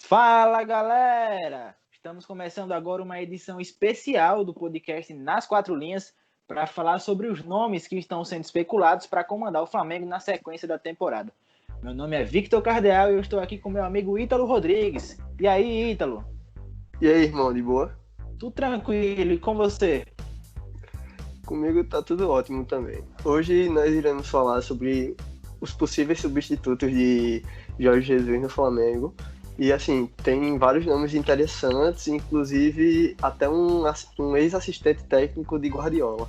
Fala, galera! Estamos começando agora uma edição especial do podcast Nas Quatro Linhas para falar sobre os nomes que estão sendo especulados para comandar o Flamengo na sequência da temporada. Meu nome é Victor Cardeal e eu estou aqui com meu amigo Ítalo Rodrigues. E aí, Ítalo? E aí, irmão, de boa? Tudo tranquilo, e com você? Comigo tá tudo ótimo também. Hoje nós iremos falar sobre os possíveis substitutos de Jorge Jesus no Flamengo. E assim, tem vários nomes interessantes, inclusive até um ex-assistente técnico de Guardiola.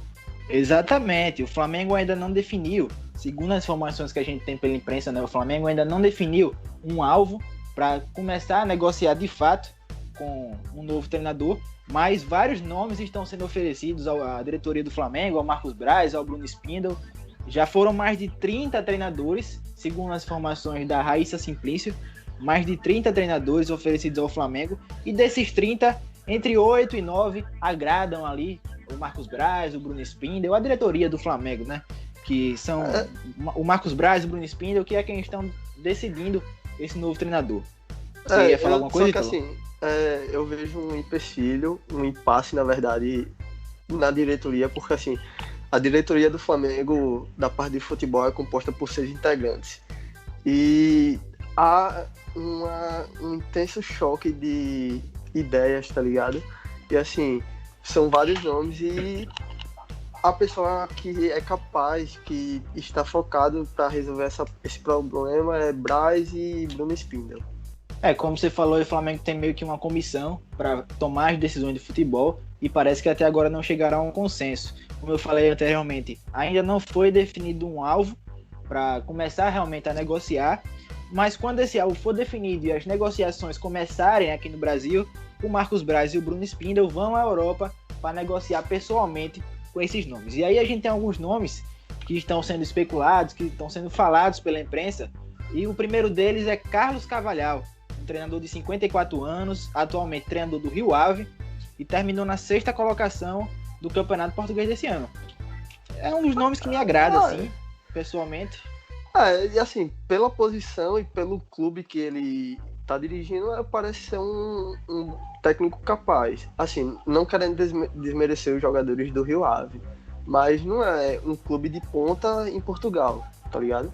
Exatamente, o Flamengo ainda não definiu, segundo as informações que a gente tem pela imprensa, né, o Flamengo ainda não definiu um alvo para começar a negociar de fato com um novo treinador, mas vários nomes estão sendo oferecidos à diretoria do Flamengo, ao Marcos Braz, ao Bruno Spindel. Já foram mais de 30 treinadores, segundo as informações da Raíssa Simplício, mais de 30 treinadores oferecidos ao Flamengo, e desses 30, entre 8 e 9 agradam ali o Marcos Braz, o Bruno Spindel, a diretoria do Flamengo, né? Que são o Marcos Braz e o Bruno Spindel, que é quem estão decidindo esse novo treinador. Você ia falar alguma coisa? Só que assim, eu vejo um empecilho, um impasse, na verdade, na diretoria, porque assim, a diretoria do Flamengo, da parte de futebol, é composta por 6 integrantes. E há um intenso choque de ideias, tá ligado? E assim, são vários nomes e a pessoa que é capaz, que está focado para resolver esse problema é Braz e Bruno Spindel. Como você falou, o Flamengo tem meio que uma comissão para tomar as decisões de futebol e parece que até agora não chegará a um consenso. Como eu falei anteriormente, ainda não foi definido um alvo para começar realmente a negociar, mas quando esse alvo for definido e as negociações começarem aqui no Brasil, o Marcos Braz e o Bruno Spindel vão à Europa para negociar pessoalmente com esses nomes. E aí a gente tem alguns nomes que estão sendo especulados, que estão sendo falados pela imprensa, e o primeiro deles é Carlos Carvalhal, um treinador de 54 anos, atualmente treinador do Rio Ave, e terminou na 6ª colocação do Campeonato Português desse ano. É um dos nomes que me agrada, assim, pessoalmente. E assim, pela posição e pelo clube que ele tá dirigindo, parece ser um técnico capaz. Assim, não querendo desmerecer os jogadores do Rio Ave, mas não é um clube de ponta em Portugal, tá ligado?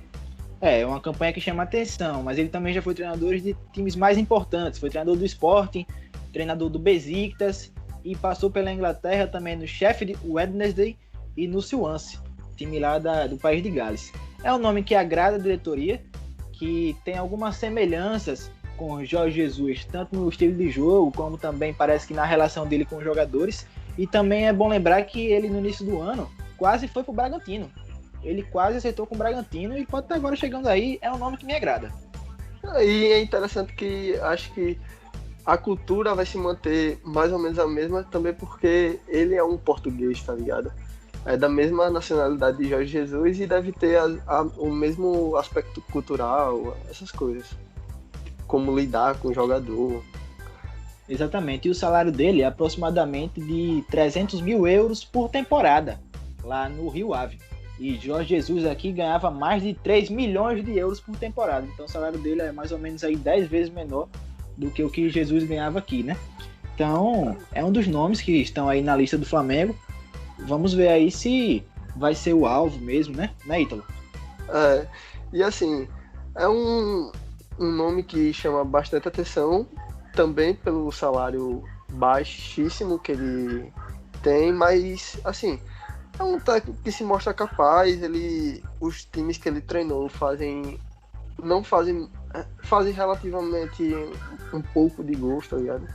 É uma campanha que chama atenção, mas ele também já foi treinador de times mais importantes. Foi treinador do Sporting, treinador do Besiktas e passou pela Inglaterra também no Sheffield Wednesday e no Swansea, time lá do país de Gales. É um nome que agrada a diretoria, que tem algumas semelhanças com o Jorge Jesus, tanto no estilo de jogo, como também parece que na relação dele com os jogadores. E também é bom lembrar que ele, no início do ano, quase foi pro Bragantino. Ele quase acertou com o Bragantino e pode estar agora chegando aí, é um nome que me agrada. E é interessante que acho que a cultura vai se manter mais ou menos a mesma, também porque ele é um português, tá ligado? É da mesma nacionalidade de Jorge Jesus e deve ter o mesmo aspecto cultural, essas coisas. Como lidar com o jogador. Exatamente, e o salário dele é aproximadamente de 300 mil euros por temporada, lá no Rio Ave. E Jorge Jesus aqui ganhava mais de 3 milhões de euros por temporada, então o salário dele é mais ou menos aí 10 vezes menor do que o que Jesus ganhava aqui, né? Então, é um dos nomes que estão aí na lista do Flamengo. Vamos ver aí se vai ser o alvo mesmo, né, Ítalo? E assim, é um nome que chama bastante atenção, também pelo salário baixíssimo que ele tem, mas assim, é um técnico que se mostra capaz. Os times que ele treinou fazem relativamente um pouco de gosto, tá ligado?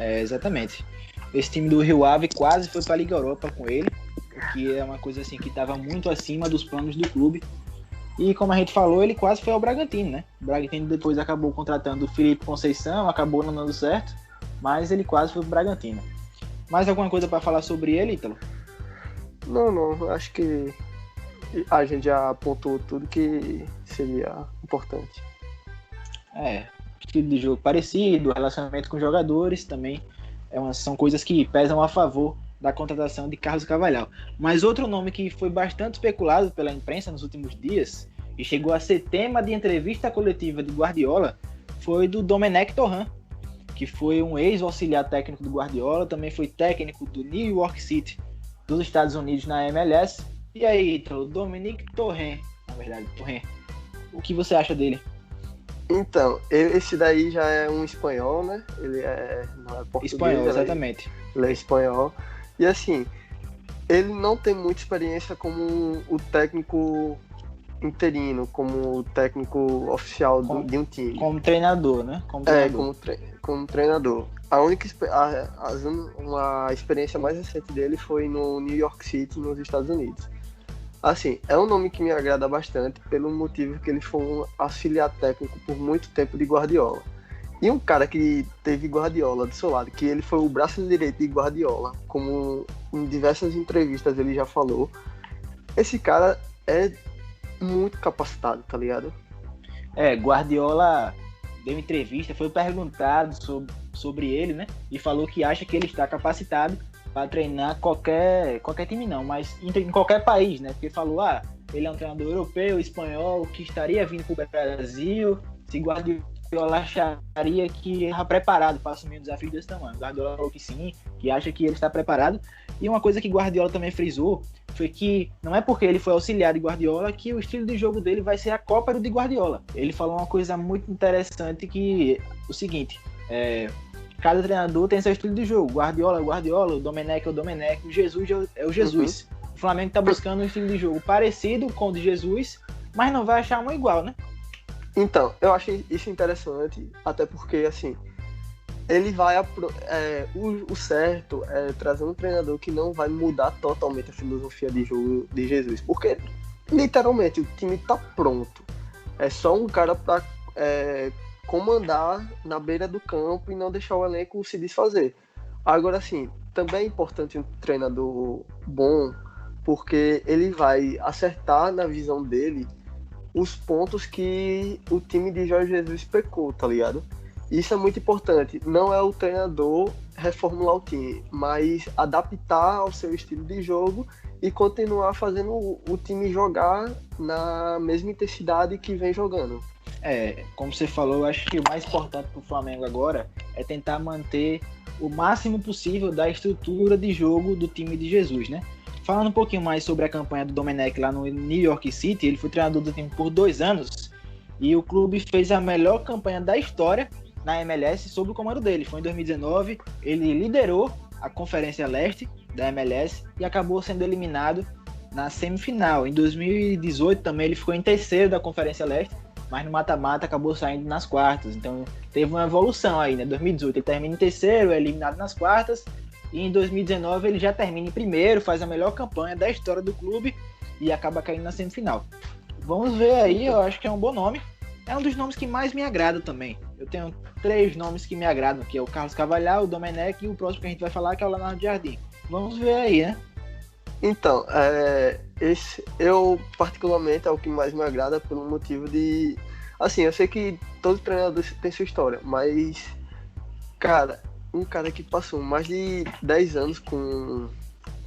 Exatamente. Esse time do Rio Ave quase foi para a Liga Europa com ele, o que é uma coisa assim que estava muito acima dos planos do clube. E como a gente falou, ele quase foi ao Bragantino, né? O Bragantino depois acabou contratando o Felipe Conceição, acabou não dando certo, mas ele quase foi pro Bragantino. Mais alguma coisa para falar sobre ele, Ítalo? Não, acho que a gente já apontou tudo que seria importante. Estilo de jogo parecido, relacionamento com jogadores também são coisas que pesam a favor da contratação de Carlos Carvalhal. Mas outro nome que foi bastante especulado pela imprensa nos últimos dias e chegou a ser tema de entrevista coletiva de Guardiola foi do Domenech Torrent, que foi um ex-auxiliar técnico do Guardiola, também foi técnico do New York City, dos Estados Unidos na MLS. E aí, Ítalo, Dominique Torrent, na verdade, Torrent, o que você acha dele? Então, esse daí já é um espanhol, né? Ele não é português. Espanhol, exatamente. Ele é espanhol. E assim, ele não tem muita experiência como o técnico interino, como o técnico oficial de um time. Como treinador, né? Como treinador. A única uma experiência mais recente dele foi no New York City, nos Estados Unidos. Assim, é um nome que me agrada bastante pelo motivo que ele foi um auxiliar técnico por muito tempo de Guardiola. E um cara que teve Guardiola do seu lado, que ele foi o braço direito de Guardiola, como em diversas entrevistas ele já falou, esse cara é muito capacitado, tá ligado? Guardiola deu entrevista, foi perguntado sobre ele, né? E falou que acha que ele está capacitado para treinar qualquer time não, mas em qualquer país, né? Porque falou, ele é um treinador europeu, espanhol, que estaria vindo para o Brasil, se Guardiola acharia que estava preparado para assumir um desafio desse tamanho. Guardiola falou que sim, que acha que ele está preparado. E uma coisa que Guardiola também frisou foi que não é porque ele foi auxiliar de Guardiola que o estilo de jogo dele vai ser a cópia do de Guardiola. Ele falou uma coisa muito interessante que o seguinte, cada treinador tem seu estilo de jogo. Guardiola é o Guardiola, o Domenech é o Domenech, o Jesus é o Jesus. Uhum. O Flamengo está buscando um estilo de jogo parecido com o de Jesus, mas não vai achar um igual, né? Então, eu acho isso interessante, até porque, assim, ele vai... o certo é trazer um treinador que não vai mudar totalmente a filosofia de jogo de Jesus, porque, literalmente, o time tá pronto. É só um cara para comandar na beira do campo e não deixar o elenco se desfazer. Agora, assim, também é importante um treinador bom, porque ele vai acertar na visão dele os pontos que o time de Jorge Jesus pecou, tá ligado? Isso é muito importante. Não é o treinador reformular o time, mas adaptar ao seu estilo de jogo e continuar fazendo o time jogar na mesma intensidade que vem jogando. Como você falou, eu acho que o mais importante para o Flamengo agora é tentar manter o máximo possível da estrutura de jogo do time de Jesus, né? Falando um pouquinho mais sobre a campanha do Domenech lá no New York City, ele foi treinador do time por 2 anos e o clube fez a melhor campanha da história na MLS sob o comando dele. Foi em 2019, ele liderou a Conferência Leste da MLS e acabou sendo eliminado na semifinal. Em 2018 também ele ficou em terceiro da Conferência Leste, mas no mata-mata acabou saindo nas quartas. Então teve uma evolução aí, né? Em 2018 ele termina em terceiro, é eliminado nas quartas, e em 2019 ele já termina em primeiro, faz a melhor campanha da história do clube e acaba caindo na semifinal. Vamos ver aí, eu acho que é um bom nome. É um dos nomes que mais me agrada também. Eu tenho 3 nomes que me agradam, que é o Carlos Carvalhal, o Domenech e o próximo que a gente vai falar, que é o Leonardo Jardim. Vamos ver aí, né? Então, esse eu particularmente é o que mais me agrada pelo motivo de... Assim, eu sei que todo treinador tem sua história, mas, cara, um cara que passou mais de 10 anos com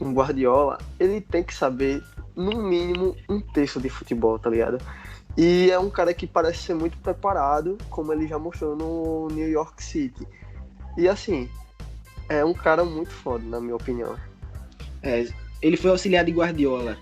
Guardiola, ele tem que saber, no mínimo, um terço de futebol, tá ligado? E é um cara que parece ser muito preparado, como ele já mostrou no New York City. E assim, é um cara muito foda, na minha opinião. Ele foi auxiliar de Guardiola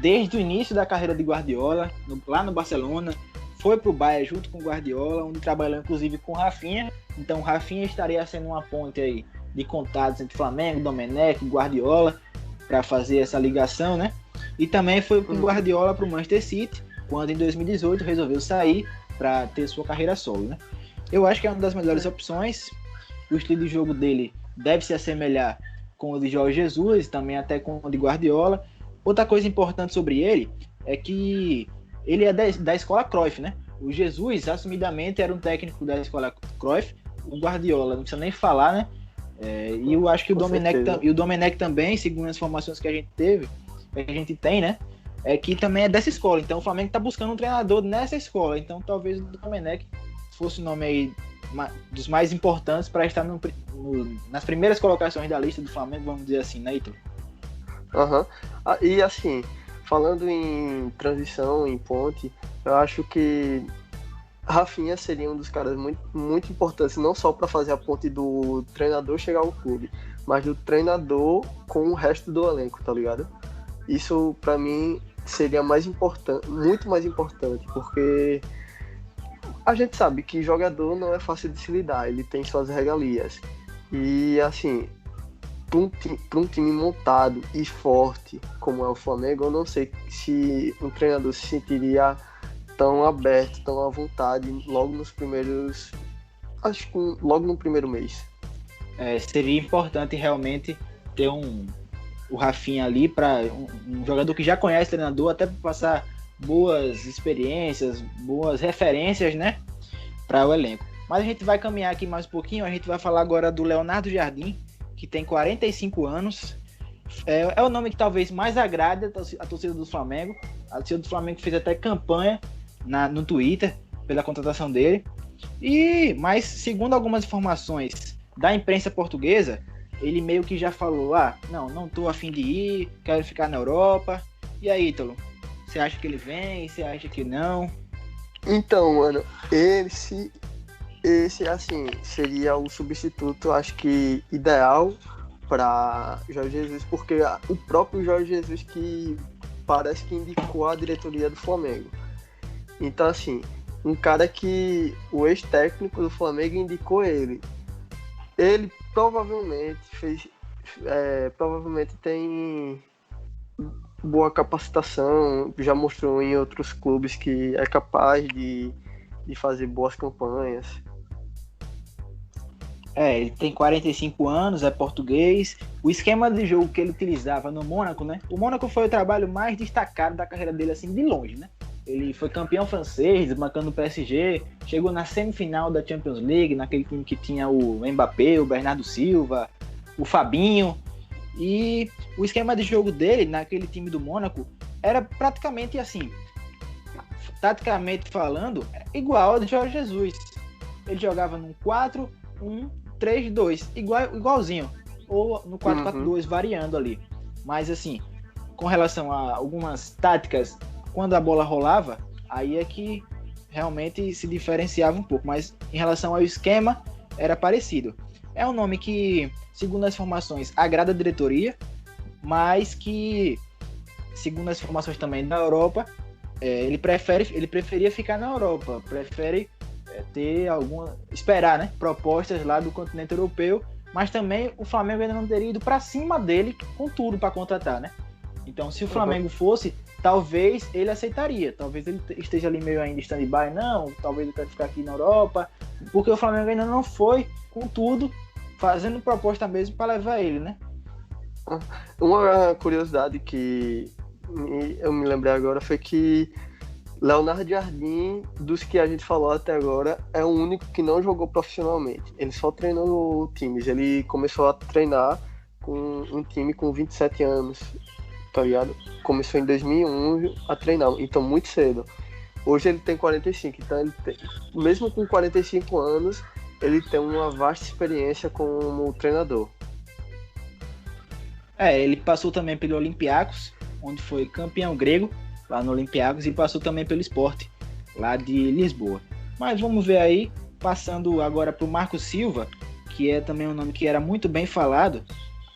desde o início da carreira de Guardiola, lá no Barcelona. Foi pro Bayern junto com o Guardiola, onde trabalhou inclusive com o Rafinha. Então o Rafinha estaria sendo uma ponte aí de contatos entre Flamengo, Domenech, Guardiola, para fazer essa ligação, né? E também foi com o Guardiola pro Manchester City, quando em 2018 resolveu sair para ter sua carreira solo, né? Eu acho que é uma das melhores opções. O estilo de jogo dele deve se assemelhar com o de Jorge Jesus, também até com o de Guardiola. Outra coisa importante sobre ele é que ele é da escola Cruyff, né? O Jesus, assumidamente, era um técnico da escola Cruyff. O Guardiola, não precisa nem falar, né? E eu acho que o Domenech também, segundo as informações que a gente tem, né? É que também é dessa escola. Então o Flamengo está buscando um treinador nessa escola. Então talvez o Domenech fosse o nome aí dos mais importantes para estar nas primeiras colocações da lista do Flamengo, vamos dizer assim, né, Ítalo? E assim, falando em transição, em ponte, eu acho que Rafinha seria um dos caras muito, muito importantes, não só para fazer a ponte do treinador chegar ao clube, mas do treinador com o resto do elenco, tá ligado? Isso para mim seria mais importante, muito mais importante, porque a gente sabe que jogador não é fácil de se lidar, ele tem suas regalias. E assim, para um time montado e forte como é o Flamengo, eu não sei se um treinador se sentiria tão aberto, tão à vontade logo nos primeiros, acho que logo no primeiro mês. Seria importante realmente ter o Rafinha ali para um jogador que já conhece o treinador, até para passar boas experiências, boas referências, né, para o elenco. Mas a gente vai caminhar aqui mais um pouquinho, a gente vai falar agora do Leonardo Jardim, que tem 45 anos. É o nome que talvez mais agrade a torcida do Flamengo. A torcida do Flamengo fez até campanha no Twitter pela contratação dele. Mas, segundo algumas informações da imprensa portuguesa, ele meio que já falou: não tô a fim de ir, quero ficar na Europa. E aí, Ítalo? Você acha que ele vem? Você acha que não? Então, mano, esse assim, seria o substituto, acho que ideal para Jorge Jesus, porque o próprio Jorge Jesus que parece que indicou a diretoria do Flamengo. Então, assim, um cara que o ex-técnico do Flamengo indicou ele. Ele provavelmente provavelmente tem boa capacitação, já mostrou em outros clubes que é capaz de fazer boas campanhas. Ele tem 45 anos, é português. O esquema de jogo que ele utilizava no Mônaco, né? O Mônaco foi o trabalho mais destacado da carreira dele, assim, de longe, né? Ele foi campeão francês, desbancando o PSG, chegou na semifinal da Champions League, naquele time que tinha o Mbappé, o Bernardo Silva, o Fabinho. E o esquema de jogo dele, naquele time do Mônaco, era praticamente assim, taticamente falando, igual ao de Jorge Jesus. Ele jogava num 4-1-3-2, igualzinho, ou no 4-4-2, variando ali. Mas assim, com relação a algumas táticas, quando a bola rolava, aí é que realmente se diferenciava um pouco, mas em relação ao esquema, era parecido. É um nome que, segundo as informações, agrada a diretoria, mas que, segundo as informações também da Europa, ele preferia ficar na Europa, prefere esperar, né, propostas lá do continente europeu, mas também o Flamengo ainda não teria ido para cima dele com tudo para contratar, né? Então, se o Flamengo fosse, talvez ele aceitaria, talvez ele esteja ali meio ainda stand-by, não, talvez eu quero ficar aqui na Europa, porque o Flamengo ainda não foi com tudo, fazendo proposta mesmo para levar ele, né? Uma curiosidade que eu me lembrei agora foi que Leonardo Jardim, dos que a gente falou até agora, é o único que não jogou profissionalmente. Ele só treinou times. Ele começou a treinar com um time com 27 anos, tá ligado? Começou em 2001 a treinar, então muito cedo. Hoje ele tem 45, então mesmo com 45 anos, ele tem uma vasta experiência como treinador. Ele passou também pelo Olympiacos, onde foi campeão grego, lá no Olympiacos, e passou também pelo Sport, lá de Lisboa. Mas vamos ver aí, passando agora para o Marco Silva, que é também um nome que era muito bem falado,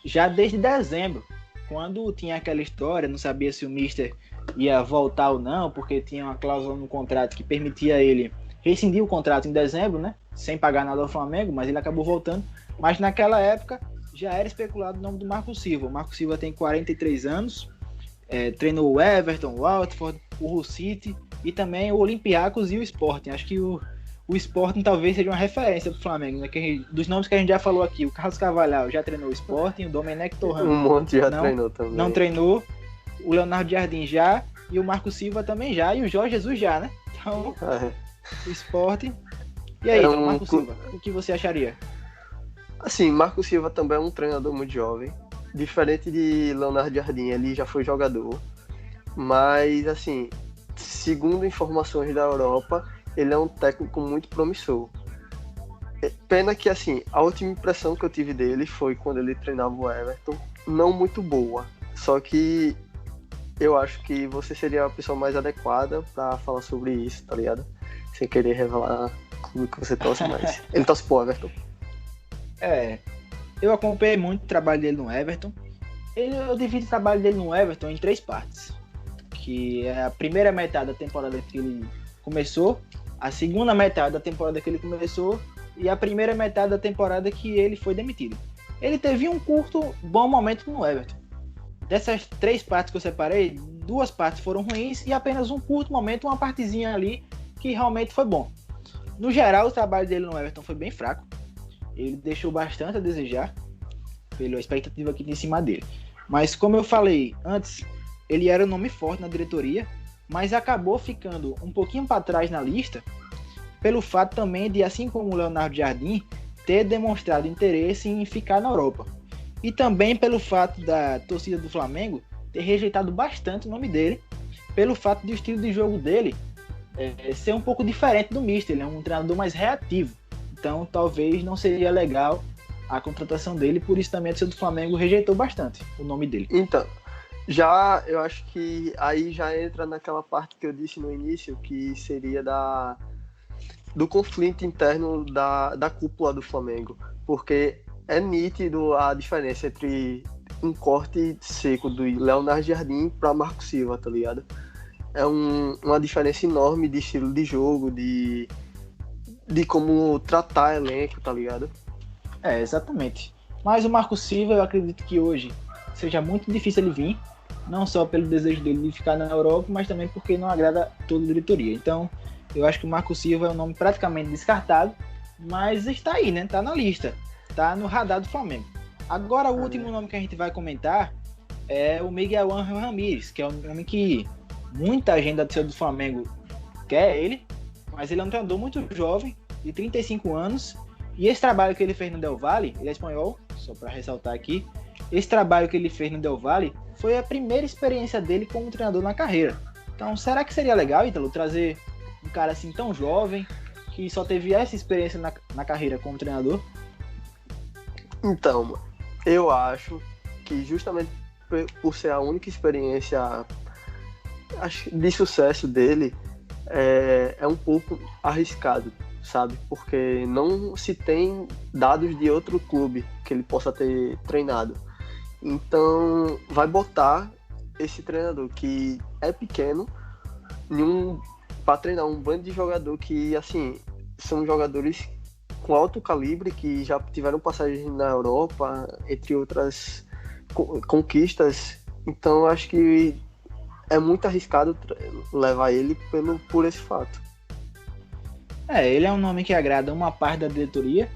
já desde dezembro, quando tinha aquela história, não sabia se o Mister ia voltar ou não, porque tinha uma cláusula no contrato que permitia ele rescindir o contrato em dezembro, né, sem pagar nada ao Flamengo, mas ele acabou voltando. Mas naquela época já era especulado o nome do Marco Silva. O Marco Silva tem 43 anos, treinou o Everton, o Watford, o Hull City e também o Olympiacos e o Sporting. Acho que o Sporting talvez seja uma referência para o Flamengo, né? Dos nomes que a gente já falou aqui, o Carlos Carvalhal já treinou o Sporting, o Domenech Torrent um monte já treinou também. Não treinou, o Leonardo Jardim já, e o Marco Silva também já, e o Jorge Jesus já, né? Então, o Sporting. E aí, Marco Silva, o que você acharia? Assim, Marco Silva também é um treinador muito jovem. Diferente de Leonardo Jardim, ele já foi jogador. Mas, assim, segundo informações da Europa, ele é um técnico muito promissor. Pena que, assim, a última impressão que eu tive dele foi quando ele treinava o Everton, não muito boa. Só que eu acho que você seria a pessoa mais adequada para falar sobre isso, tá ligado? sem querer revelar o clube que você torce, mas ele torce pro Everton. Eu acompanhei muito o trabalho dele no Everton. Eu divido o trabalho dele no Everton em 3 partes. Que é a primeira metade da temporada que ele começou, a segunda metade da temporada que ele começou e a primeira metade da temporada que ele foi demitido. Ele teve um curto, bom momento no Everton. Dessas 3 partes que eu separei, 2 partes foram ruins e apenas um curto momento, uma partezinha ali que realmente foi bom. No geral, o trabalho dele no Everton foi bem fraco. Ele deixou bastante a desejar pela expectativa que tinha em cima dele. Mas como eu falei antes, ele era um nome forte na diretoria, mas acabou ficando um pouquinho para trás na lista pelo fato também de, assim como o Leonardo Jardim, ter demonstrado interesse em ficar na Europa. E também pelo fato da torcida do Flamengo ter rejeitado bastante o nome dele, pelo fato de o estilo de jogo dele ser um pouco diferente do Mister. Ele é um treinador mais reativo. Então talvez não seria legal a contratação dele, por isso também a torcida do Flamengo rejeitou bastante o nome dele. Então, eu acho que aí já entra naquela parte que eu disse no início, que seria do conflito interno da cúpula do Flamengo, porque é nítido a diferença entre um corte seco do Leonardo Jardim para Marco Silva, tá ligado? É uma diferença enorme de estilo de jogo, de como tratar elenco, tá ligado? Exatamente. Mas o Marco Silva, eu acredito que hoje seja muito difícil ele vir, não só pelo desejo dele de ficar na Europa, mas também porque não agrada toda a diretoria. Então, eu acho que o Marco Silva é um nome praticamente descartado, mas está aí, né? Tá na lista, tá no radar do Flamengo. Agora, o último nome que a gente vai comentar é o Miguel Ángel Ramírez, que é um nome que muita gente da torcida do Flamengo quer ele, mas ele é um treinador muito jovem, de 35 anos, e esse trabalho que ele fez no Del Valle, ele é espanhol, só para ressaltar aqui, esse trabalho que ele fez no Del Valle foi a primeira experiência dele como treinador na carreira. Então, será que seria legal, Ítalo, trazer um cara assim tão jovem, que só teve essa experiência na carreira como treinador? Então, eu acho que justamente por ser a única experiência de sucesso dele, é um pouco arriscado, sabe? Porque não se tem dados de outro clube que ele possa ter treinado. Então, vai botar esse treinador que é pequeno para treinar um bando de jogador que, assim, são jogadores com alto calibre, que já tiveram passagem na Europa, entre outras conquistas. Então, acho que é muito arriscado levar ele por esse fato. Ele é um nome que agrada uma parte da diretoria,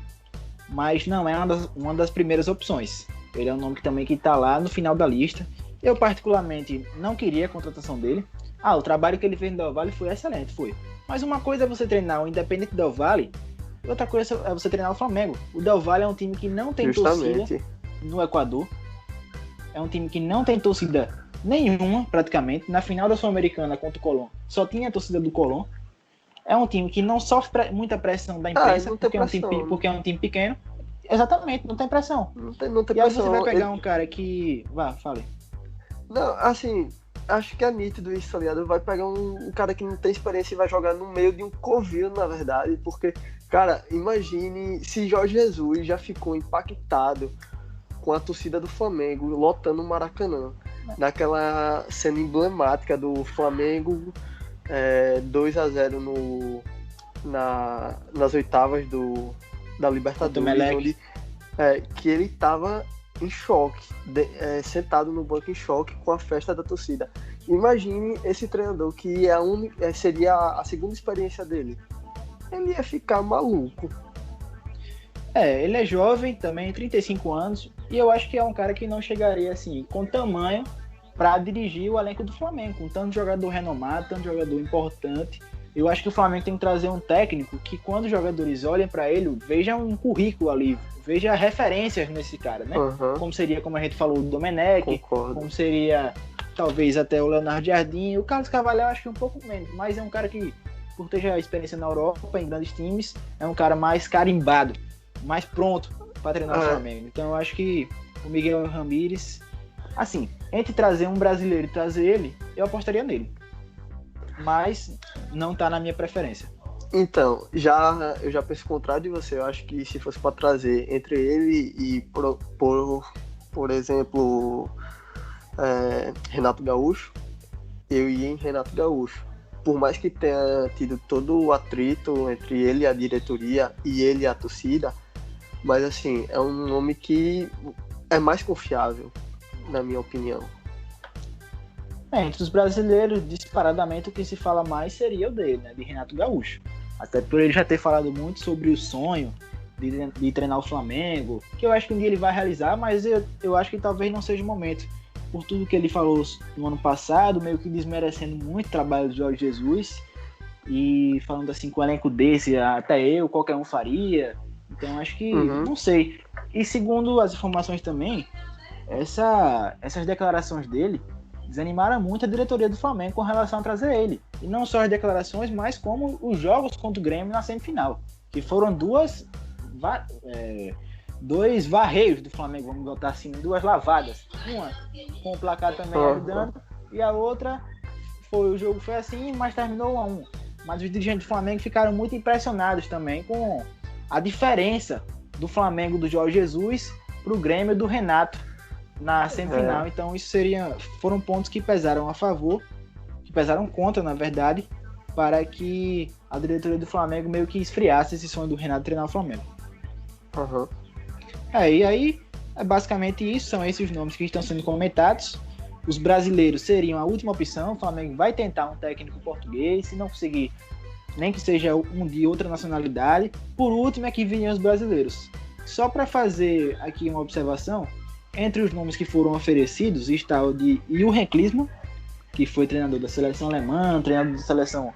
mas não é uma das primeiras opções. Ele é um nome que também está lá no final da lista. Eu, particularmente, não queria a contratação dele. O trabalho que ele fez no Del Valle foi excelente, foi. Mas uma coisa é você treinar o Independente Del Valle, e outra coisa é você treinar o Flamengo. O Del Valle é um time que não tem torcida no Equador. É um time que não tem torcida nenhuma, praticamente. Na final da Sul-Americana contra o Colón, só tinha a torcida do Colón. É um time que não sofre muita pressão da imprensa, porque é um time pequeno. Exatamente, não tem pressão. Não tem pressão. E aí você vai pegar um cara que... Fale. Não, assim, acho que é nítido isso, tá ligado? Vai pegar um cara que não tem experiência e vai jogar no meio de um covil, na verdade, porque, cara, imagine se Jorge Jesus já ficou impactado com a torcida do Flamengo lotando o Maracanã, naquela cena emblemática do Flamengo 2-0 nas oitavas da Libertadores, onde, que ele tava em choque, sentado no banco em choque com a festa da torcida. Imagine esse treinador que seria a segunda experiência dele. Ele ia ficar maluco. Ele é jovem também, 35 anos, e eu acho que é um cara que não chegaria assim com tamanho para dirigir o elenco do Flamengo, com tanto jogador renomado, tanto jogador importante. Eu acho que o Flamengo tem que trazer um técnico que, quando os jogadores olhem para ele, veja um currículo ali, veja referências nesse cara, né? Uhum. Como seria, como a gente falou, o Domenech, Concordo. Como seria, talvez, até o Leonardo Jardim. O Carlos Carvalhal acho que um pouco menos, mas é um cara que, por ter já experiência na Europa, em grandes times, é um cara mais carimbado, mais pronto para treinar o Flamengo. Então eu acho que o Miguel Ramírez, assim, entre trazer um brasileiro e trazer ele, eu apostaria nele. Mas não tá na minha preferência. Então, eu já penso o contrário de você. Eu acho que se fosse para trazer entre ele e, por exemplo, Renato Gaúcho, eu ia em Renato Gaúcho. Por mais que tenha tido todo o atrito entre ele e a diretoria e ele e a torcida, mas assim, é um nome que é mais confiável, na minha opinião. Entre os brasileiros, disparadamente, o que se fala mais seria o dele, né, de Renato Gaúcho. Até por ele já ter falado muito sobre o sonho de treinar o Flamengo, que eu acho que um dia ele vai realizar, mas eu acho que talvez não seja o momento. Por tudo que ele falou no ano passado, meio que desmerecendo muito o trabalho do Jorge Jesus, e falando assim, com um elenco desse, até eu, qualquer um faria. Então acho que, não sei. E segundo as informações também, essas declarações dele desanimaram muito a diretoria do Flamengo com relação a trazer ele. E não só as declarações, mas como os jogos contra o Grêmio na semifinal, que foram dois varreios do Flamengo, vamos botar assim, duas lavadas. Uma com o placar também ajudando, e a outra o jogo foi assim, mas terminou 1-1. Mas os dirigentes do Flamengo ficaram muito impressionados também com a diferença do Flamengo do Jorge Jesus para o Grêmio do Renato na semifinal. Então isso foram pontos que pesaram a favor, que pesaram contra, na verdade, para que a diretoria do Flamengo meio que esfriasse esse sonho do Renato treinar o Flamengo. E aí é basicamente isso, são esses os nomes que estão sendo comentados. Os brasileiros seriam a última opção, o Flamengo vai tentar um técnico português, se não conseguir, nem que seja um de outra nacionalidade. Por último é que vinham os brasileiros. Só para fazer aqui uma observação, entre os nomes que foram oferecidos está o de Jürgen Klinsmann, que foi treinador da seleção alemã, treinador da seleção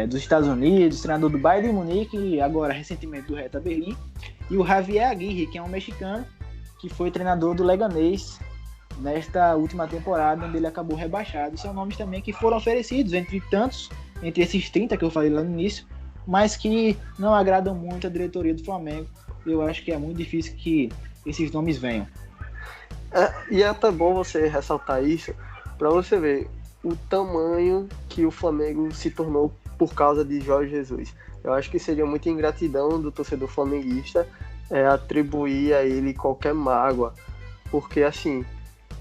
dos Estados Unidos, treinador do Bayern de Munique e agora recentemente do Hertha Berlim, e o Javier Aguirre, que é um mexicano, que foi treinador do Leganés nesta última temporada, onde ele acabou rebaixado. São nomes também que foram oferecidos, entre esses 30 que eu falei lá no início, mas que não agradam muito a diretoria do Flamengo. Eu acho que é muito difícil que esses nomes venham. E é até bom você ressaltar isso, para você ver o tamanho que o Flamengo se tornou por causa de Jorge Jesus. Eu acho que seria muita ingratidão do torcedor flamenguista atribuir a ele qualquer mágoa, porque assim,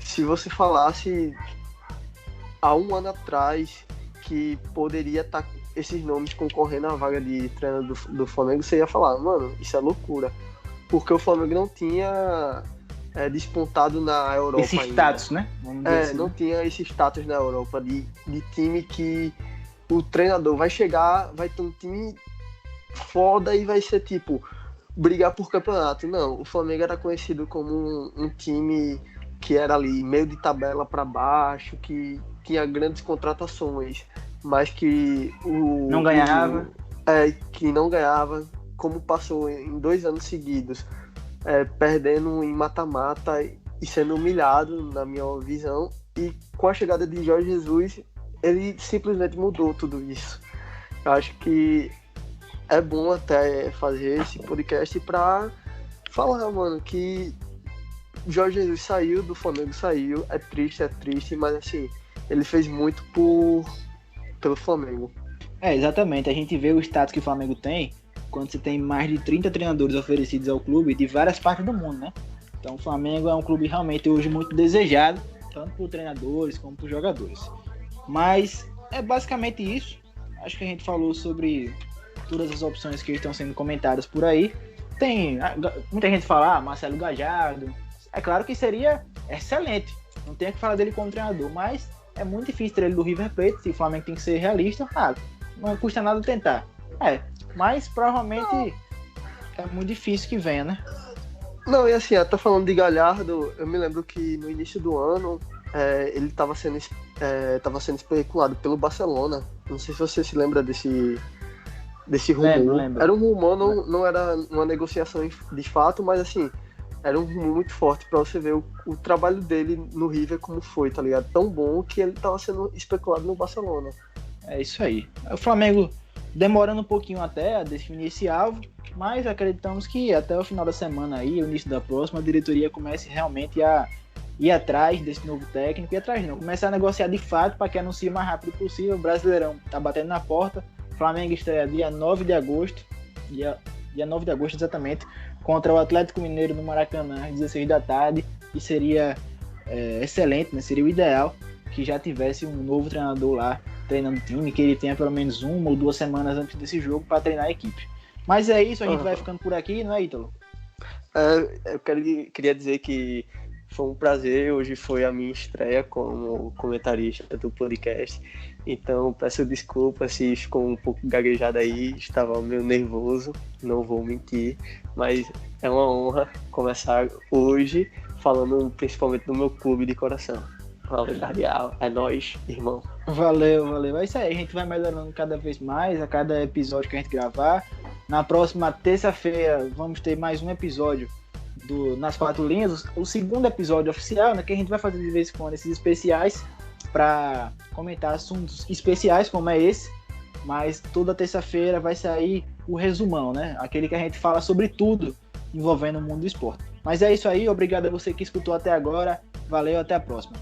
se você falasse há um ano atrás que poderia estar esses nomes concorrendo à vaga de treinador do Flamengo, você ia falar, mano, isso é loucura, porque o Flamengo não tinha despontado na Europa esse status, né? Assim, não tinha esse status na Europa de time que o treinador vai chegar, vai ter um time foda e vai ser tipo brigar por campeonato. Não, o Flamengo era conhecido como um time que era ali meio de tabela para baixo, que tinha grandes contratações, mas que não ganhava. Que não ganhava, como passou em 2 anos seguidos, perdendo em mata-mata e sendo humilhado, na minha visão. E com a chegada de Jorge Jesus, ele simplesmente mudou tudo isso. Eu acho que é bom até fazer esse podcast para falar, mano, que Jorge Jesus saiu do Flamengo, é triste, mas assim, ele fez muito pelo Flamengo. Exatamente, a gente vê o status que o Flamengo tem quando você tem mais de 30 treinadores oferecidos ao clube de várias partes do mundo, né? Então o Flamengo é um clube realmente hoje muito desejado, tanto por treinadores como por jogadores. Mas é basicamente isso. Acho que a gente falou sobre todas as opções que estão sendo comentadas por aí. Tem muita gente fala, Marcelo Gallardo. É claro que seria excelente, não tem que falar dele como treinador, mas é muito difícil ter ele do River Plate. Se o Flamengo tem que ser realista, não custa nada tentar. Mas provavelmente é muito difícil que venha, né? Não, e assim, até falando de Gallardo, eu me lembro que no início do ano ele estava sendo especulado pelo Barcelona. Não sei se você se lembra desse rumor. Lembro. Era um rumor, não era uma negociação de fato, mas assim, era um rumor muito forte para você ver o trabalho dele no River como foi, tá ligado? Tão bom que ele estava sendo especulado no Barcelona. É isso aí. O Flamengo demorando um pouquinho até a definir esse alvo, mas acreditamos que até o final da semana aí, o início da próxima, a diretoria comece realmente a ir atrás desse novo técnico, começar a negociar de fato para que anuncie o mais rápido possível. O Brasileirão tá batendo na porta, o Flamengo estreia dia 9 de agosto, dia 9 de agosto exatamente, contra o Atlético Mineiro no Maracanã, às 16 da tarde, e seria excelente, né? Seria o ideal que já tivesse um novo treinador lá treinando o time, que ele tenha pelo menos 1 ou 2 semanas antes desse jogo para treinar a equipe. Mas é isso, a gente vai ficando por aqui, não é, Ítalo? Eu queria dizer que foi um prazer, hoje foi a minha estreia como comentarista do podcast, então peço desculpas se ficou um pouco gaguejado aí, estava meio nervoso, não vou mentir, mas é uma honra começar hoje falando principalmente do meu clube de coração. Valeu, Cardeal, é nóis, irmão. Valeu. É isso aí, a gente vai melhorando cada vez mais a cada episódio que a gente gravar. Na próxima terça-feira vamos ter mais um episódio do Nas Quatro Linhas, o segundo episódio oficial, né, que a gente vai fazer de vez em quando esses especiais para comentar assuntos especiais como é esse, mas toda terça-feira vai sair o resumão, né, aquele que a gente fala sobre tudo envolvendo o mundo do esporte. Mas é isso aí, obrigado a você que escutou até agora, valeu, até a próxima.